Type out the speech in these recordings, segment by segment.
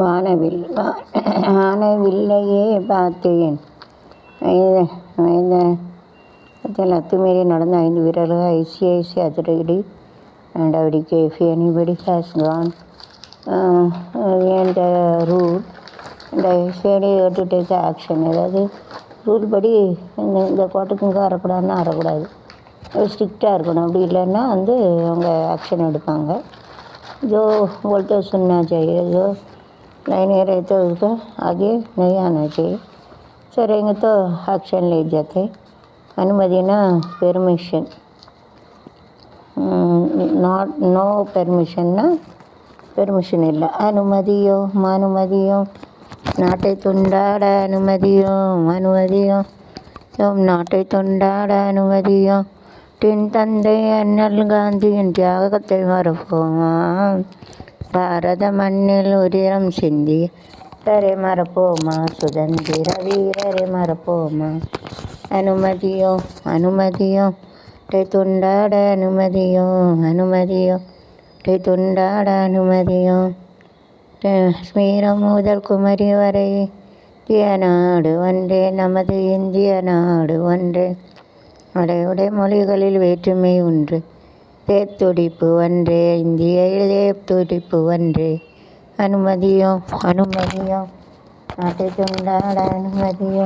வானவில் வானவில்லையே பார்த்தேன். அத்துமீறி நடந்த 5 வீரர்கள் ஐசிஐசி அதிரடி நடவடிக்கை. If anybody has gone beyond the rule, they have to take action. அதாவது ரூல் படி இந்த கோட்டுக்கு இங்கே வரக்கூடாதுன்னா வரக்கூடாது, ஸ்ட்ரிக்டாக இருக்கணும். அப்படி இல்லைன்னா அவங்க ஆக்ஷன் எடுப்பாங்க. जो बोलते सुनना चाहिए, जो नहीं रहते उसको आगे नहीं आना चाहिए. चलेंगे तो एक्शन ले जाते. अनुमतिना பெர்மிஷன், நோ பெர்மிஷன்னா பெர்மிஷன் இல்லை. அனுமதியோ நாட்டை துண்டாட அனுமதியோ நாட்டை துண்டாட அனுமதியோ பின் தந்தை அண்ணல் காந்தியின் தியாகத்தை மறப்போமா? பாரத மண்ணில் உதிரம் சிந்தி வீரரை மறப்போமா? சுதந்திர வீரரை மறப்போமா? அனுமதியோ துண்டாட அனுமதியோ துண்டாட அனுமதியோ. காஷ்மீரம் முதல் குமரி வரை இந்திய நாடு ஒன்றே, நமது இந்திய நாடு ஒன்றே. அடையுடை மொழிகளில் வேற்றுமை ஒன்று, தேத்துடிப்பு ஒன்றே, இந்திய தேத்துடிப்பு ஒன்றே. அனுமதியோ நாட்டை துண்டாட அனுமதியோ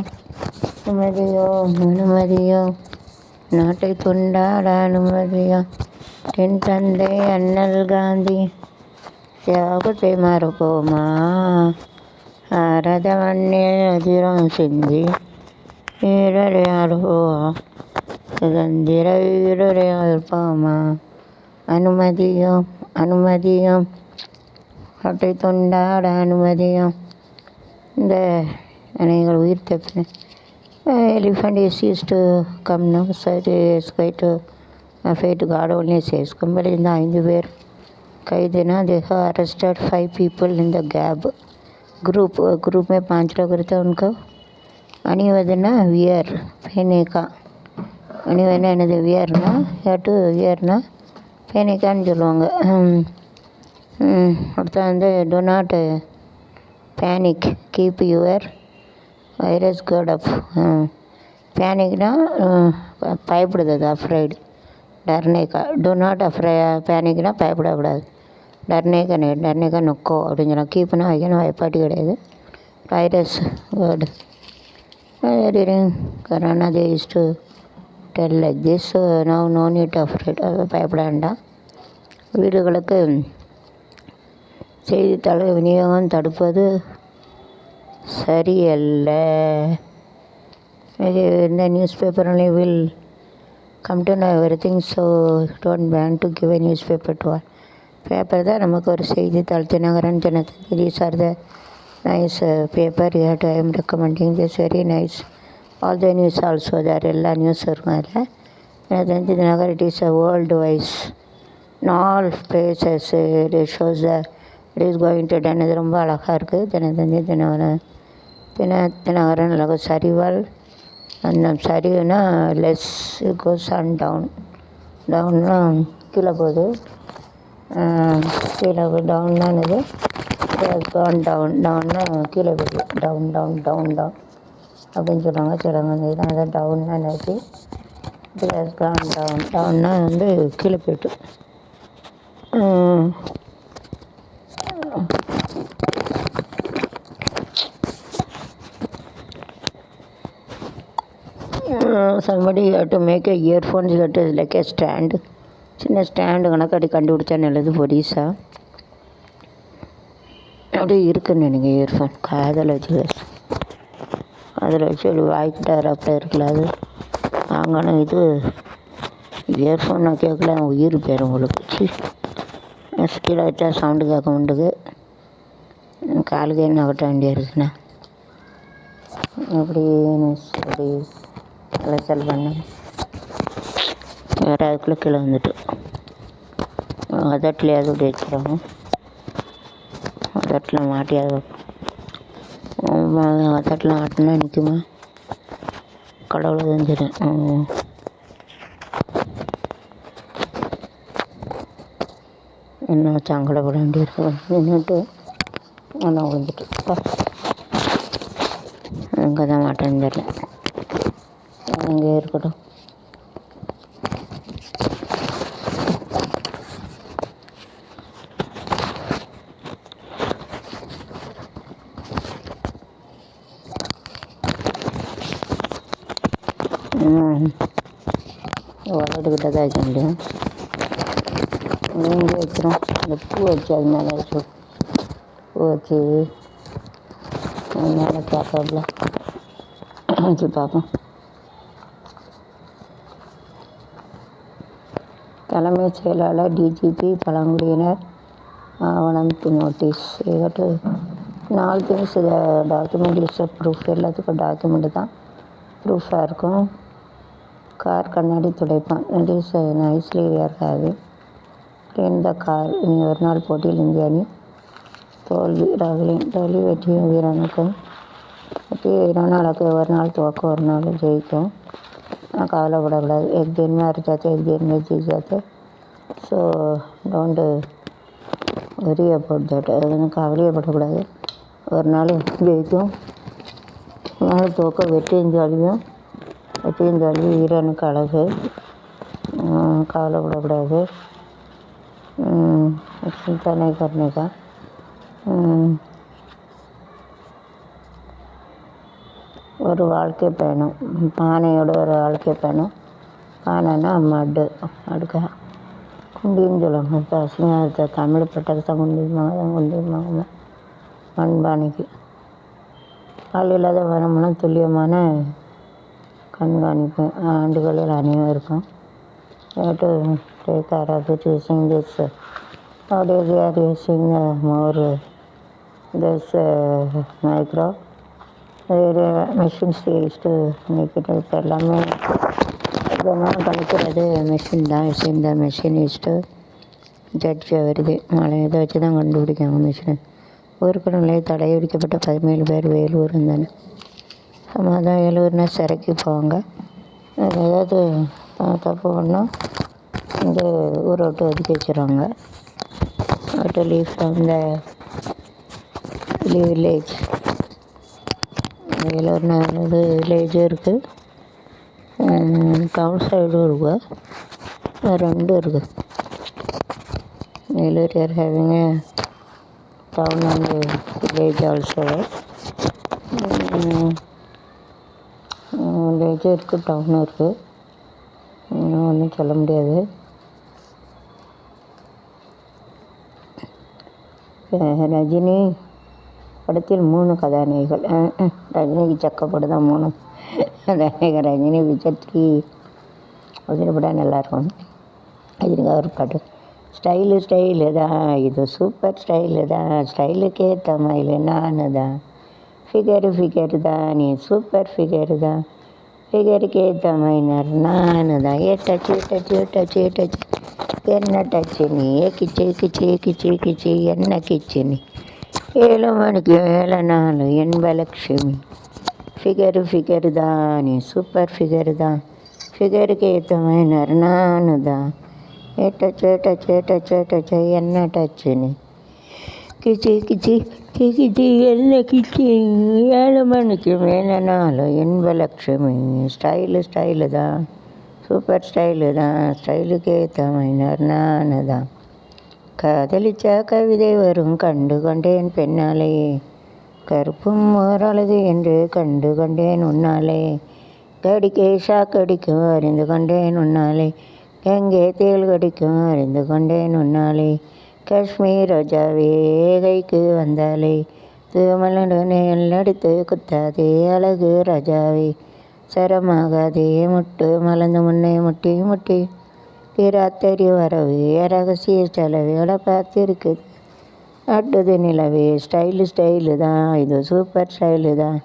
நாட்டை துண்டாட அனுமதியோ. என் தந்தை அண்ணல் காந்தி தியாகத்தை மறப்போமா? பாரத மண்ணில் உதிரம் சிந்தி வீரரை மறப்போமா? சுதந்திர வீரரை மறப்போமா? அனுமதியோ நாட்டை துண்டாட அனுமதியோ. இந்த அணைகள் உயிர் தப்பின. Elephant is used to come now, so it is quite afraid to God only says. Compare இந்த 5 பேர் கைதுனா, they have arrested 5 people in the gap group में 5 लोग रहते हैं. उनको அணிவதுன்னா வியர், பேனேக்கா. அணிவதுன்னா என்னது? வியர்னா வியர்னா பேனேக்கான்னு சொல்லுவாங்க. அடுத்த do not panic, keep your virus guard up. பேனிக்னா பயப்படுறது, அஃப்ரைடு. டர்னேக்கா டோ நாட் பேனிக்னா பயப்படக்கூடாது. டர்னேக்கா நொக்கோ அப்படின்னு சொல்லலாம். கீப்புனா வைக்கணும், வைப்பாட்டி கிடையாது. Virus guard corona they use to tell like this. No need afraid, பயப்பட வேண்டாம். வீடுகளுக்கு செய்தித்தாள் விநியோகம் தடுப்பது சரியல்ல. இந்த newspaper only will come to know everything, so don't ban to give a newspaper to all. Paper தான் நமக்கு ஒரு செய்தித்தாள். Dinakaran, Dinathanthi, these are the nice paper. You have to, I am recommending this, very nice. All the news also there, எல்லா news இருக்கும் அதில். Dinathanthi, Dinakaran, it is a world wise, in all places it shows that it is going to done. இது ரொம்ப அழகாக இருக்குது. தினத்தந்தி, தினகரன் அழகாக சரிவால். அந்த சரிவுனா less goes and டவுன்னா கீழே போகுது. கீழே டவுன்னா என்னது? டவுன்னா கீழே போகுது. டவுன் அப்படின்னு சொல்லுவாங்க. சிலவங்க தான் அதான் டவுன்னா என்னது? இட் ஹஸ் கான் டவுன்னா கீழே போய்ட்டு. somebody had to make a earphones that is like a stand. சின்ன ஸ்டாண்டு கணக்காடி கண்டுபிடிச்சா நல்லது. பொடிசா அப்படியே இருக்குன்னு நினைங்க. இயர்ஃபோன் அதில் வச்சு ஒரு வாய்க்கிட்டார் அப்போ இருக்குல்ல, அது வாங்கணும். இது இயர்ஃபோன் நான் கேட்கல, உயிர் பேர் உங்களுக்கு. கீழே வச்சா சவுண்டு கேட்க மாட்டுக்கு. காலுக்கு என்ன கட்ட வேண்டிய இருக்குண்ணா. அப்படி அலைச்சல் பண்ண வேறு அதுக்குள்ளே கீழே வந்துட்டு அதட்டில் அது அப்படி வச்சுருவாங்க. அதட்டில் மாட்டி அதட்டில் மாட்டினா நிற்குமா? கடவுளை தான் தெரியும். என்ன சங்கடப்பட வேண்டியிருக்கு. நின்றுட்டு ஆனால் விழுந்துட்டு அங்கே தான் மாட்டேன்னு தெரியல, அங்கே இருக்கட்டும். வளர்த்துக்கிட்ட தான் வைக்க முடியும். இங்கே வைக்கிறோம், அந்த பூ வச்சு அது மேலே வச்சு பூ வச்சு அது மேலே பார்க்கல வச்சு பார்ப்போம். தலைமைச் செயலாளர் டிஜிபி பழங்குடியினர் ஆவணம் நோட்டீஸ். ஏகட்டு 4 திங்ஸ் டாக்குமெண்ட் இஸ் ப்ரூஃப். எல்லாத்துக்கும் டாக்குமெண்ட்டு தான் ப்ரூஃபாக இருக்கும். கார் கண்ணாடி துடைப்பான். It is nicely wear having clean the car. இனி ஒரு நாள் போட்டியில் இந்திய அணி தோல்வி. தோல்வி வெற்றியும் வீரனுக்கும். வெற்றி வீரனாளுக்கு ஒரு நாள் துவக்கம், ஒரு நாள் ஜெயிக்கும். ஆனால் கவலைப்படக்கூடாது. एक दिन में हार जाते, एक दिन में जीत जाते. So don't worry about that. அது கவலையப்படக்கூடாது. ஒரு நாள் ஜெயிக்கும், ஒரு நாள் துவக்கம். வெற்றியும் தோல்வியும் வீரனுக்கு அழகு. கவலைப்படக்கூடாது. சிந்தனை கருணைக்கா. ஒரு வாழ்க்கை பயணம். பானையோட ஒரு வாழ்க்கை பயணம். பானைன்னா மட்டு அடுக்கா குண்டின்னு சொல்லுவாங்க. இப்போ அசிங்க தமிழ் பட்டத்தை குண்டிருப்பாங்க மண்பானைக்கு. ஆள் இல்லாத வரமெல்லாம் துல்லியமான கண்காணிப்பு ஆண்டுகளில் அனைவருக்கும். To take care of it using this. nowadays we are using more this micro machines used to make it. இப்போ எல்லாமே இதெல்லாம் கணிக்கிறது மெஷின் தான். இந்த மெஷின் யூஸ்டு ஜட்ஜ் வருது. மழை இதை வச்சு தான் கண்டுபிடிக்காங்க மிஷின். ஊருக்குள்ளே தடை விதிக்கப்பட்ட 17 பேர் வேலூர் இருந்தாங்க. சமாதான் வேலூர்னா சிறைக்கு போவாங்க. ஏதாவது தப்பு பண்ணால் இந்த ஊரை விட்டு ஒதுக்கி வச்சுருவாங்க. To leave from the village. வேலூர்னா வில்லேஜும் இருக்குது, டவுன் சைடும் இருக்குது, 2 இருக்குது. Vellore are having a town and village also. வில்லேஜும் இருக்குது, டவுனும் இருக்குது. ஒன்றும் சொல்ல முடியாது. ரஜினி படத்தில் 3 கதாநாயகிகள். ரஜினிக்கு சக்கப்பட்டு தான் 3 கதாநாயகர். ரஜினி விஜய் 3. ரஜினி படம் நல்லாயிருக்கும். ரஜினிக்காக ஒரு பாட்டு. ஸ்டைலு தான் இது, சூப்பர் ஸ்டைலு தான், ஸ்டைலுக்கு ஏற்ற மயில் நான் தான், ஃபிகரு தான் நீ, சூப்பர் ஃபிகரு தான், ஃபிகருக்கு ஏற்ற மைனர் நான் தான். டச்சு என்ன டச்சு நீ, கிச்சு என்ன கிச்சு நீ, 7 மணிக்கு மேலே 4 என்பலட்சுமி, ஃபிகரு தான் நீ, சூப்பர் ஃபிகரு தான், ஃபிகருக்கு ஏற்ற மைனர் நான் தான். டச்சு என்ன டச்சு நீ, கிச்சு என்ன கிச்சு, 7 மணிக்கு மேலே 4 என்பலட்சுமி. ஸ்டைலு தான், சூப்பர் ஸ்டைலு தான், ஸ்டைலுக்கு ஏற்ற மைனர் நான் தான். காதலிச்சா கவிதை வரும் கண்டு கொண்டேன் பெண்ணாலே, கருப்பும் ஓரழகு என்று கண்டு கொண்டேன் உன்னாலே, கடிக்கே ஷாக்கடிக்கும் அறிந்து கொண்டேன் உன்னாலே, எங்கே தேள் கடிக்கும் அறிந்து கொண்டேன் உன்னாலே, காஷ்மீர் ரோஜாவே கைக்கு வந்தாலே, தூமலுடனே அடித்து குத்தாதே அழகு ராஜாவே, சரமாகாதே முட்டு மலர்ந்து முன்னே முட்டி ராத்திரி வரவு ரகசிய செலவோட பார்த்துருக்குது அட்டுது நிலவே. ஸ்டைலு தான் இது, சூப்பர் ஸ்டைலு தான்,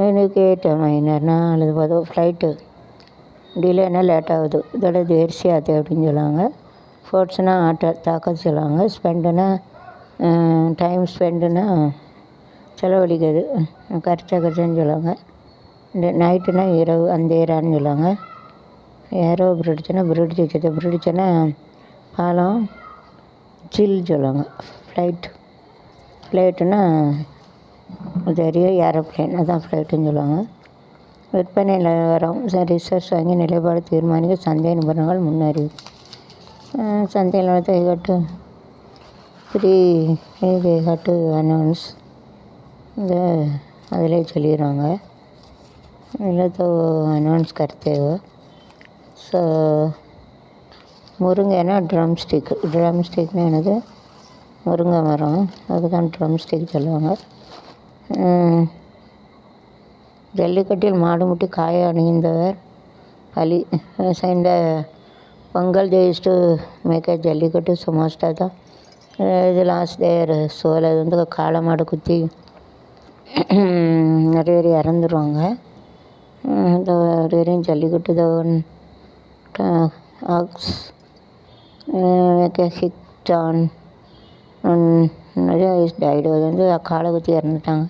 எனக்கு ஏற்ற மைனர் 4 போதும். ஃப்ளைட்டு டிலேனா லேட் ஆகுது. இதோட தேர்ச்சி ஆகுது அப்படின்னு சொல்லுவாங்க. ஸ்போர்ட்ஸ்னால் ஆட்டோ தாக்க சொல்லுவாங்க. ஸ்பெண்டுனா டைம் ஸ்பெண்டுனா செலவழிக்கிறது, கரைச்சான்னு சொல்லுவாங்க. இந்த நைட்டுனா இரவு அந்தேரான்னு சொல்லுவாங்க. ஏரோ பிரிடிச்சுன்னா பாலம் ஜில் சொல்லுவாங்க. ஃப்ளைட் ஃப்ளைட்டுன்னா தெரியும், ஏரோப்ளேன் அதான் ஃப்ளைட்டுன்னு சொல்லுவாங்க. விற்பனை நிலவரம் ரிசர்வ் வங்கி நிலைப்பாடு தீர்மானிக்க சந்தை நிபுணர்கள் முன்னறிவு. சந்தை நிலவரத்தை கைகாட்டு அனௌன்ஸ் இந்த அதிலே சொல்லிடுவாங்க. இல்லை तो अनाउंस करते हो. ஸோ முருங்கைனா ட்ரம்ஸ்டிக்னா என்னது, முருங்கை மரம், அதுதான் ட்ரம்ஸ்டிக் சொல்லுவாங்க. ஜல்லிக்கட்டில் மாடு முட்டி காய அணிந்தவர் பலி. இந்த Pongal they used to make a jallikattu சுமாஸ்டா தான் இது லாஸ்ட் டேயர் சோல். அது வந்து காளை மாடு குத்தி நிறைய பேர் இறந்துருவாங்க. during jallikattu the ox make a hit on நிறைய இஸ் டைடு. அது வந்து காளை குத்தி இறந்துட்டாங்க.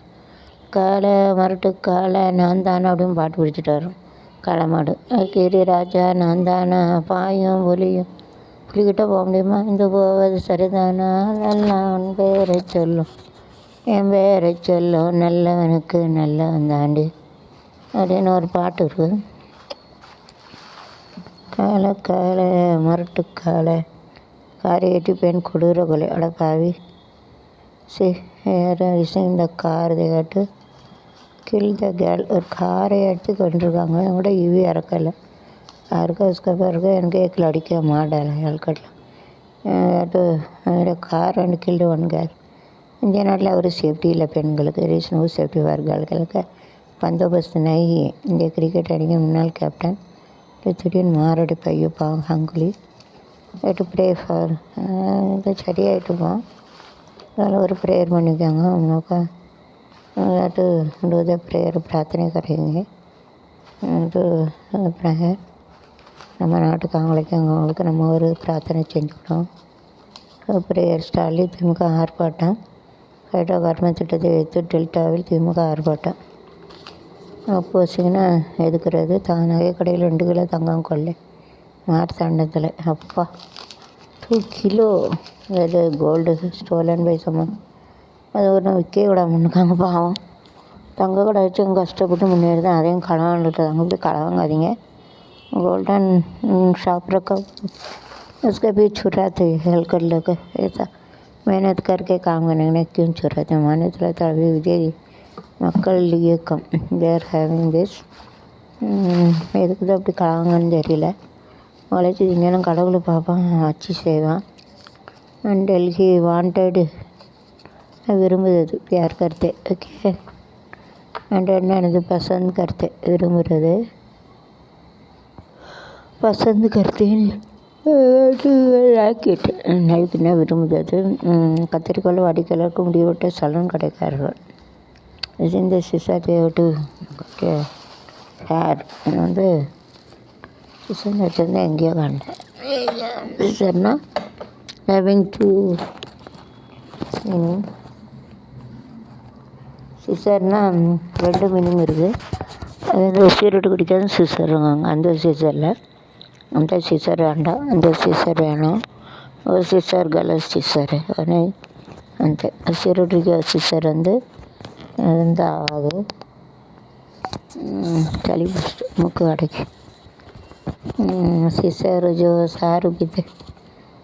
காளை மரட்டு காளை நான் தானே அப்படின்னு பாட்டு பிடிச்சிட்டு வரும் காளை மாடு. கிரி ராஜா நான் தானே பாயும் புலியும் புலிக்கிட்ட போக முடியுமா, இந்த போவது சரிதானா, நல்லவன் பேரை சொல்லும் என் பேரை சொல்லும் நல்லவனுக்கு நல்லவன் தாண்டி அப்படின்னு ஒரு பாட்டு இருக்குது. காளை காளை மரட்டு காளை காரையேற்றி பெண் கொடூர கொலை. அட பாவி. இந்த car that kill the girl. ஒரு காரை எடுத்து கொண்டிருக்காங்க. கூட இவி இறக்கலை யாருக்கா उसका பிறகு எனக்கு एक लड़की मार डाला हेलकटला. Car and killed one girl. இந்திய நாட்டில் ஒரு சேஃப்டி இல்லை பெண்களுக்கு. ரீஸ் நோ சேஃப்டி ஃபார் கேர்ள்களுக்கு பந்தோபஸ்து நை. இந்திய கிரிக்கெட் அணியின் முன்னாள் கேப்டன் திடீர்னு மாரடி பையோ பாவம் ஹங்குலி டு ப்ரே ஃபார். இது சரியாயிட்டுப்போம். அதனால் ஒரு ப்ரேயர் பண்ணிக்கோங்க. உனக்கு டு டூ த ப்ரேயர் பிரார்த்தனை கரையுங்க. ப்ரேயர் நம்ம நாட்டுக்கு அவங்களுக்கு நம்ம ஒரு பிரார்த்தனை செஞ்சுக்கிட்டோம். ப்ரேயர் ஸ்டாலின் திமுக ஆர்ப்பாட்டம். ஹைட்ரோ கார்பன் திட்டத்தை வைத்து டெல்டாவில் திமுக ஆர்ப்பாட்டம். அப்போசிங்கன்னா எதுக்குறது நகை கடையில் 2 கிலோ தங்கம் கொள்ளை மார்த்தாண்டத்தில். அப்பா 2 கிலோ அது கோல்டு ஸ்டோலன் பை சம்மன். அது ஒன்றும் விற்க விடாமன்னுக்காங்க பாவம். தங்க கடை வச்சு அவங்க கஷ்டப்பட்டு முன்னேறி தான் அதையும் களவாண்டுட்டு அங்கே போய் களவாங்காதீங்க. गोल्डन शॉप रखा उसके भी छुराते हेल्प कर लोग ऐसा मेहनत करके काम करने क्यों छुराते. मान्यता तभी विजय மக்கள் இயக்கம் தேர் ஹேவிங் திஸ். எதுக்கு தான் அப்படி கலவாங்கன்னு தெரியல. உழைச்சி திங்கணும் கடவுளை பார்ப்பான் ஆட்சி செய்வான். அண்ட் டெல்லி வாண்டடு விரும்புகிறது பியார் கருத்து. ஓகே அண்ட் என்னது பசந்த் கருத்து விரும்புகிறது. பசந்த் கருத்து ராக்கெட் நைட்டுனா விரும்புகிறது. கத்திரிக்கோள் வாடிக்கையாளருக்கு முடிவெட்ட சலூன் கடைக்காரர்கள். இந்த சிசாத்தை விட்டு ஓகே ஹேர் வந்து சிசன் வச்சுருந்தா எங்கேயோ கண்டேன். சிசர்னா ஹேவிங் டூ மீனிங். சிசர்னா 2 மீனிங் இருக்குது. அது வந்து சீரட்டு குடிக்காத சிசருவாங்க. அந்த சிசரில் அந்த சிசர் வேண்டாம், அந்த சிசர் வேணும். ஒரு சிசர் கலர் சிசரு அந்த சீரட்டுக்கு சிசர் வந்து ஆகாது. சளி பிடிச்சிட்டு மூக்கு அடைக்கு. सिसर जो सारू पीते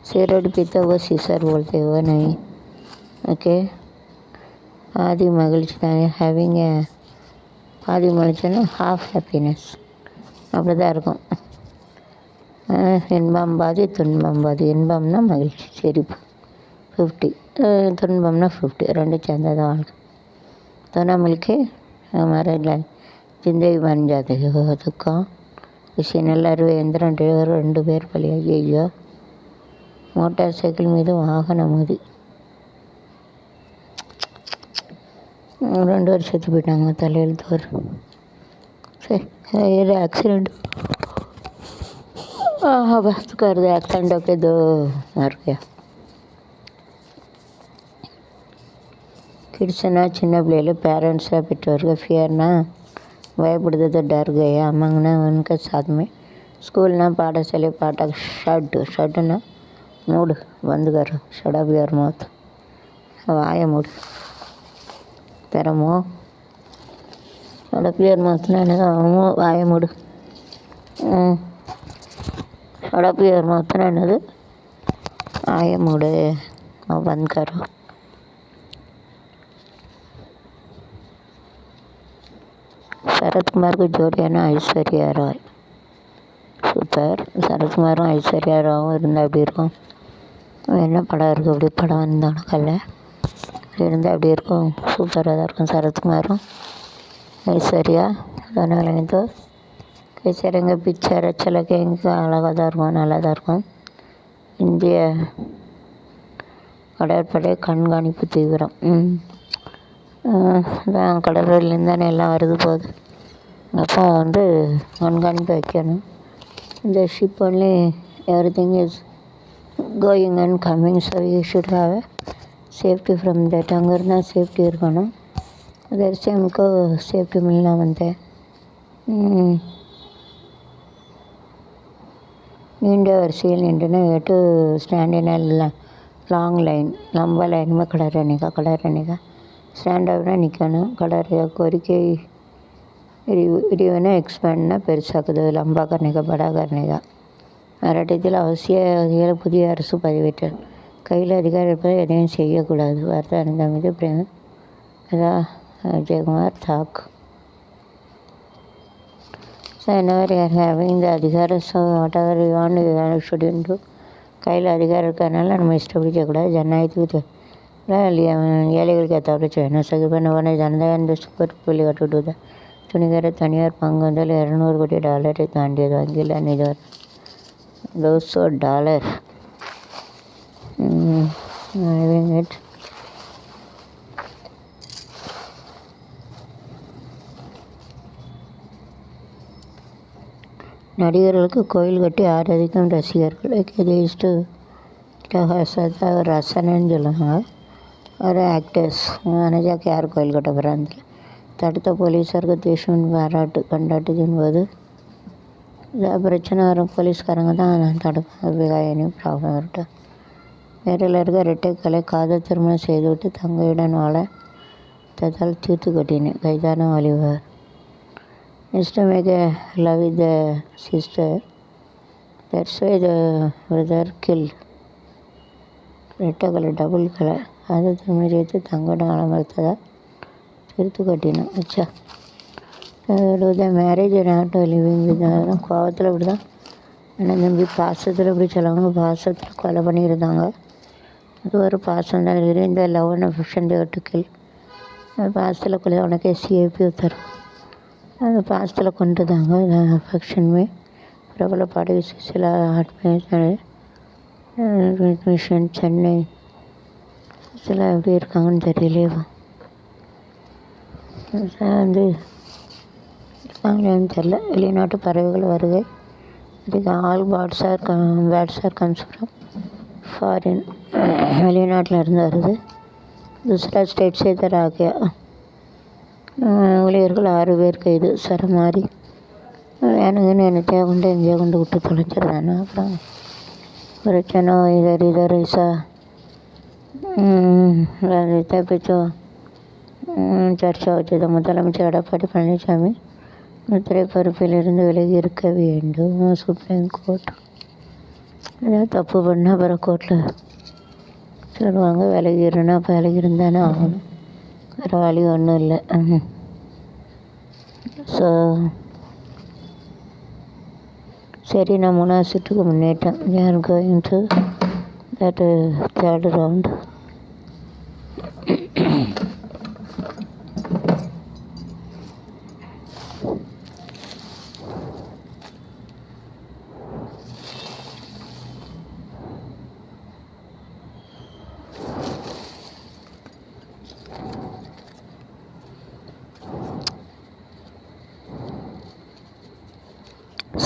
सिगरेट पीते वो सिसर बोलते वो नहीं. ओके आदि மகிழ்ச்சி ஹேவிங் ஏ பாதி மகிழ்ச்சின்னா ஹாஃப் ஹாப்பினஸ் அப்படி தான் இருக்கும். இன்பம் பாதி துன்பம் பாதி. இன்பம்னா மகிழ்ச்சி சிரிப்பு 50, துன்பம்னா 50, 2 சேர்ந்தா தான் வாழ்க்கை. दोनों मिलके हमारे जिंदगी बन जाती है. दुखम விஷயம் எல்லாரும் எந்திரம் டிரைவர் 2 பேர் பலியாகி. ஐயோ மோட்டார் சைக்கிள் மீது வாகனம் மோதி 2 பேர் செத்து போயிட்டாங்க. தலையில் தோறு. சரி एक्सीडेंट बस कर दे. एक्सीडेंट होके 2 मर गया. கிட்ஸ்னா சின்ன பிள்ளைகள் பேரண்ட்ஸாக பெற்றோர்கள். ஃபியர்னா பயப்படுறது डर गया. मांगना उनके साथ में. स्कूलना पाठशाले पाठक ஷட்டுன்னா மூடு बंद कर. Shut up your mouth. வாயை மூடு. தரமோ அடப்பியர் மாத்தினா என்னது வாய மூடு. அடப்பியர் மாத்தினா என்னது வாய மூடு बंद करो. சரத்குமார் ஜோடி है ना ஐஸ்வர்யா ராய். சூப்பர். சரத்குமாரும் ஐஸ்வர்யா ராவும் இருந்தால் எப்படி இருக்கும்? என்ன படம் இருக்குது அப்படி படம் இருந்தாலும் கல்ல இருந்தால் அப்படி இருக்கும். சூப்பராக தான் இருக்கும். சரத்குமாரும் ஐஸ்வர்யா அதனால் எனக்கு கேசரங்க பிக்சர் अच्छा लगेगा. அழகாக தான் இருக்கும், நல்லா தான் இருக்கும். இந்திய கடற்படை கண்காணிப்பு தீவிரம். அதான் கடற்கரையிலேருந்து தானே எல்லாம் வருது போகுது. அப்போ கண்காணிப்பு வைக்கணும். இந்த ship only everything is going and coming, so you should have a safety from that. அங்கே இருந்தால் சேஃப்டி இருக்கணும். अगर से हमको सेफ्टी मिलना बनता है. நீண்ட வரிசையில் நின்றுனா எட்டு ஸ்டாண்டினால் லாங் லைன் லம்ப லைனுமே खड़ा रहने का ஸ்டாண்டப்னா நிற்கணும். खड़ा रहेगा. கோரிக்கை விரிவுனா எக்ஸ்பேண்ட்னா பெருசாக்குது. லம்பா करने का बड़ा करने का. மராட்டியத்தில் அவசிய புதிய அரசு பதிவேற்றல். கையில் அதிகாரம் இருப்பதை எதையும் செய்யக்கூடாது. வார்த்தை மீது பிரேம அதான் விஜயகுமார் தாக். So whenever you are having the அதிகாரம், so whatever you want you shouldn't do. கையில் அதிகாரம் இருக்கிறதுனால நம்ம இஷ்டப்படி செய்யக்கூடாது. ஜனநாயகத்துக்கு ஏழைகளுக்கு ஏற்றாப்புல செய்யணும். சகிப்பன ஜனதா இந்த சூப்பர் புள்ளி கட்டுவிடுது. துணிகர தனியார் பங்கு $200 கோடி தாண்டியது. வங்கியில் நிதி $200 it. நடிகர்களுக்கு கோயில் கட்டி ஆராதிக்கும் ரசிகர்கள். எதேஷ்டு ரசனன்னு சொல்லுவாங்க. ஒரு ஆக்டர்ஸ் மனஜாக்கு யார் கோயில் கட்ட போகிறாங்க. தடுத்த போலீஸாருக்கு தேசம் பாராட்டு கொண்டாட்டத்தின் போது பிரச்சனை வரும். போலீஸ்காரங்க தான் தடுப்பாங்க. எனி ப்ராப்ளம் வரட்டும். வேறையில் இருக்க ரெட்டைக்கலை காதல் திருமணம் செய்துவிட்டு தங்கையுடன் வாழ ததால் தீர்த்து கட்டினேன். கைதான வாலிபர். Mr. make a love with the sister. That's why the brother killed. ரெட்டை கலர் டபுள் கலர் காதல் திருமணம் செய்து தங்கையுடன் வாழ மறுத்ததா தீர்த்து கட்டினேன். அச்சா மேரேஜ் நாட் லிவிங் வித். கோவத்தில் இப்படி தான் அண்ணன் தம்பி பாசத்தில் இப்படி சொல்லுவாங்க. பாசத்தில் கொலை பண்ணியிருந்தாங்க. அது ஒரு பாசம் தான். இந்த லவ் அண்ட் அஃபெக்ஷன் கில். பாசத்தில் கொலை உனக்கு சிஏபி தரும். அந்த பாசத்தில் கொண்டுதாங்க அஃபெக்ஷனுமே பிரபல பாடகி சுசிலா மிஷன் சென்னை. சுசிலா எப்படி இருக்காங்கன்னு தெரியலையே. இருக்காங்களான்னு தெரில. வெளிநாட்டு பறவைகள் வருகை. இதுக்கு all birds are comes from foreign. வெளிநாட்டில் இருந்து வருது. दूसरा स्टेट से इधर आ गया. ஊழியர்கள் 6 பேர் கைது. சரமாரி வேணுங்கன்னு என்னத்தையா கொண்டு எங்கேயா கொண்டு விட்டு தொலைச்சிருந்தானே. அப்புறம் பிரச்சனை இதர் ஐசா தப்பிச்சோ சர்ச்சா வச்சது. முதலமைச்சர் எடப்பாடி பழனிசாமி முத்திரை பொறுப்பிலிருந்து விலகி இருக்க வேண்டும். சுப்ரீம் கோர்ட் ஏதாவது தப்பு பண்ணால் அப்புறம் கோர்ட்டில் சொல்லுவாங்க விலகிருன்னா. அப்போ விலகிருந்தானே ஆகணும். வேறு வழி ஒன்றும் இல்லை. ஸோ சரி, நான் 3வது சுற்றுக்கு முன்னேற்றேன். we are going to that third round.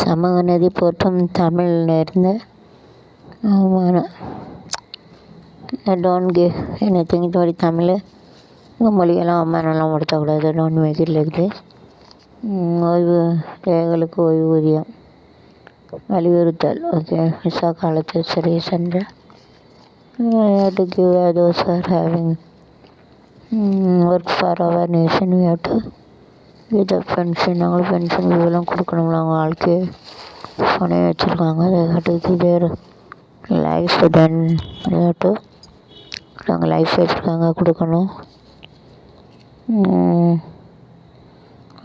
சமூக நதி போற்றும் தமிழ் நேர்ந்த அவமானம். Don't give anything to Tamil. உங்கள் மொழியெல்லாம் அவமானம்லாம் படுத்தக்கூடாது. Don't make it like this. ஓய்வு ஏழைகளுக்கு ஓய்வூதியம் வலியுறுத்தல். ஓகே. விசா காலத்தில் சிறை சென்று to give those are having work for our nation we have to with pension. அவங்களுக்கு பென்ஷன் இதெல்லாம் கொடுக்கணுங்களா, அவங்க வாழ்க்கையை பணைய வச்சுருக்காங்க. தேர் லைஃப் தென் டு அவங்க லைஃப் வச்சுருக்காங்க, கொடுக்கணும்.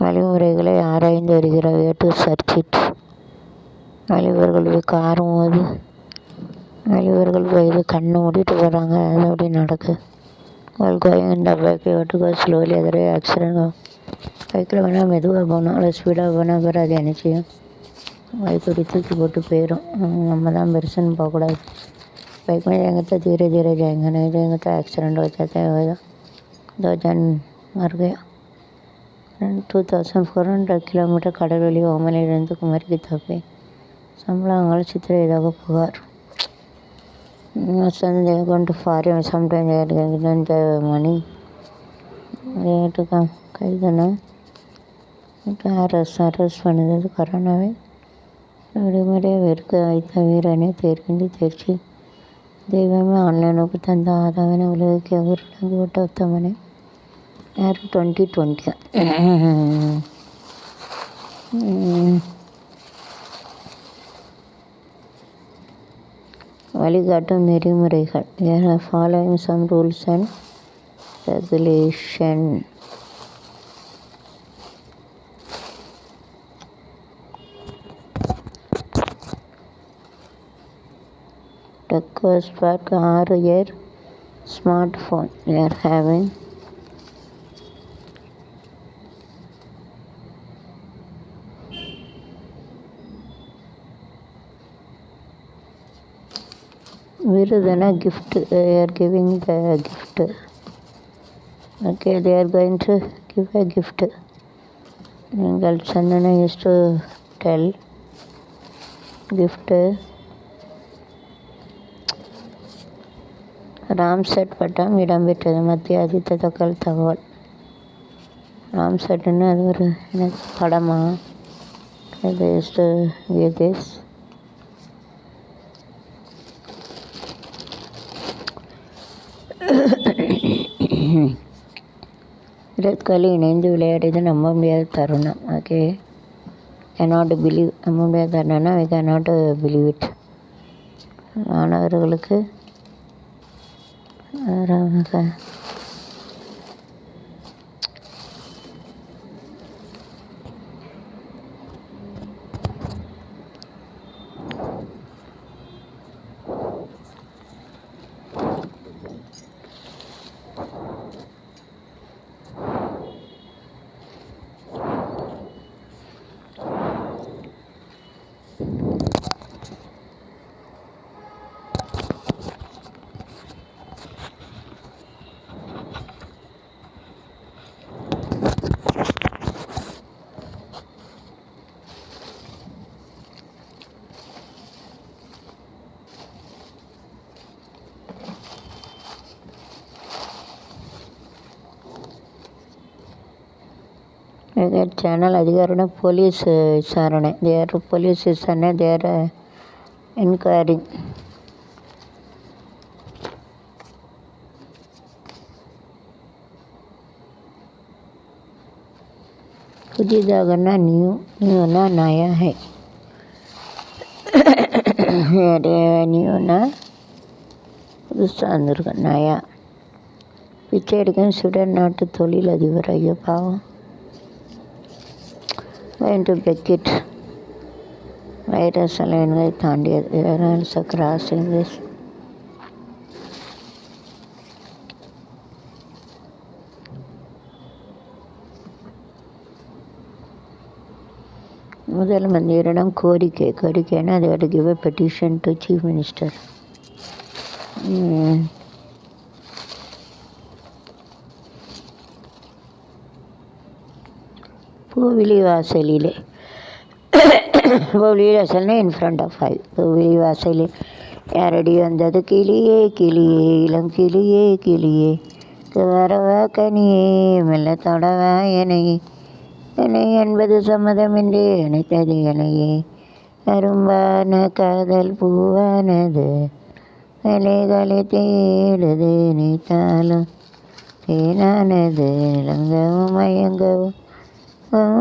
வழிமுறைகளை ஆராய்ந்து வருகிற டு சர்ச் இட். வழிவர்கள் காரும் போது வழிவர்கள் இது கண்ணை மூடிட்டு போகிறாங்க, அது அப்படி நடக்கு. இந்த பைக்கை ஓட்டுக்கோ ஸ்லோலி, அதில் ஆக்சிடென்ட். பைக்கில் வேணால் மெதுவாக போகணும், இல்லை ஸ்பீடாக போனால் பிறகு அது என்ன செய்யும், பைக்கோடி தூக்கி போட்டு போயிடும். நம்ம தான் பெருசுன்னு போகக்கூடாது. बाइक में जाएंगे तो धीरे धीरे जाएंगे, नहीं जाएंगे तो एक्सीडेंट हो जाता है। होगा 2 जन मर गया. 2400 किलोमीटर கடல் வழி ஓமனிலிருந்து குமரிக்கு தப்பி சம்பளம் அழைச்சிட்டு ஏதாவது புகார். They are going to foreign, sometimes they are getting the money. They have to come. கைதுனா அரெஸ்ட் பண்ணது கொரோனாவை விடுமுறையாக வெறுக்க வைத்த வீரனை தேர்கின்றி தேர்ச்சி. தெய்வமே ஆன்லைனுக்கு தந்த ஆதாவனை உலகிற்கு அவரிடம் ஓட்ட உத்தமனை. யார் 2020 வழிகாட்டும் நெறிமுறைகள். Following some rules and regulation. Request for 6-year smartphone we are having. விருதுனா gift, they are giving the gift. Okay, they are going to give a gift. நீங்கள் Santhana used to tell gift. ராம்செட் பட்டம் இடம்பெற்றது. மத்திய ஆதித்த தகவல். ராம்செட்னு அது ஒரு எனக்கு படமா, அது this. விராட் கோலி இணைந்து விளையாடியது நம்ப முடியாத தருணம். ஓகே, cannot believe, நம்ப முடியாத தருணம்னா we cannot believe it. மாணவர்களுக்கு சேனல் அதிகாரியோட போலீஸ் விசாரணை. தேர் போலீஸ் விசாரணை, தேர் என்கொயரி. புதிதாகனா நியூனா நயா ஹை. நியூனா புதுசாக வந்திருக்கேன், நயா. பிச்சை எடுக்க சுடன் நாட்டு தொழில் அதிபர். ஐயோ பாவம். going to break it. Virus எல்லாம் தாண்டியது. Crossing this. முதல் மந்திரியிடம் கோரிக்கைன்னா they have to give a petition to chief minister. பூவிலி வாசலிலே. பூவிலி வாசல்னா இன் ஃப்ரண்ட் ஆஃப் ஹை. பூவிலி வாசலில் யாரடி வந்தது? கிளியே கிளியே இளம் கிளியே கிளியே வரவா கனியே மெல்ல தொடவா எனையே என்னை என்பது சம்மதமின்றி அணைத்தது எனையே அரும்பான காதல் பூவானது அலைகளை தேடுது நினைத்தாலும் ஏனானது இளங்கவும் மயங்கவும்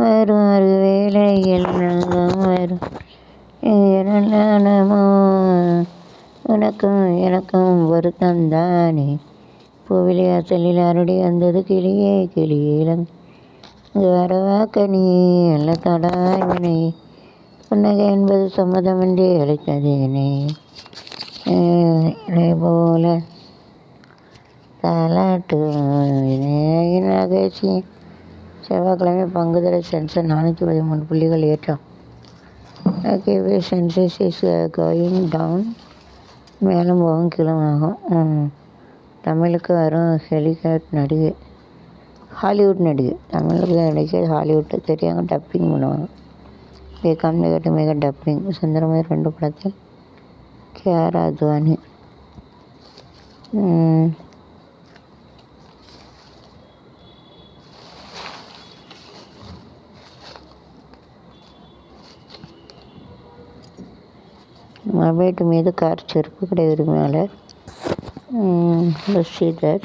வரும் ஒரு வேளையில் நங்கம் வரும் ஏனமோ உனக்கும் எனக்கும் பொருத்தந்தானே பூவிலி அசலில் அருடி வந்தது கிளியே கிளியிலம் வரவாக்கனி அல்ல தடாவினை புன்னகை என்பது சம்மதமின்றி அழைத்ததேனே இதை போல தாலாட்டு நகைச்சி செவ்வாய்க்கிழமை பங்குதலை சென்சர் 413 புள்ளிகள் ஏற்றம். Okay, Sensex is going down. மேலும் போகும் கீழுமாகும். தமிழுக்கு வரும் ஹாலிவுட் நடிகை. தமிழுக்கு நடிகை ஹாலிவுட் தெரியாங்க டப்பிங் பண்ணுவாங்க. கம்மிகட்டு மிக டப்பிங். சுந்தரமே 2 படத்தில் கேஆர் அத்வானி. மொபைட் மீது கார் செருப்பு கடை உரிமையாளர் ஸ்ரீதர்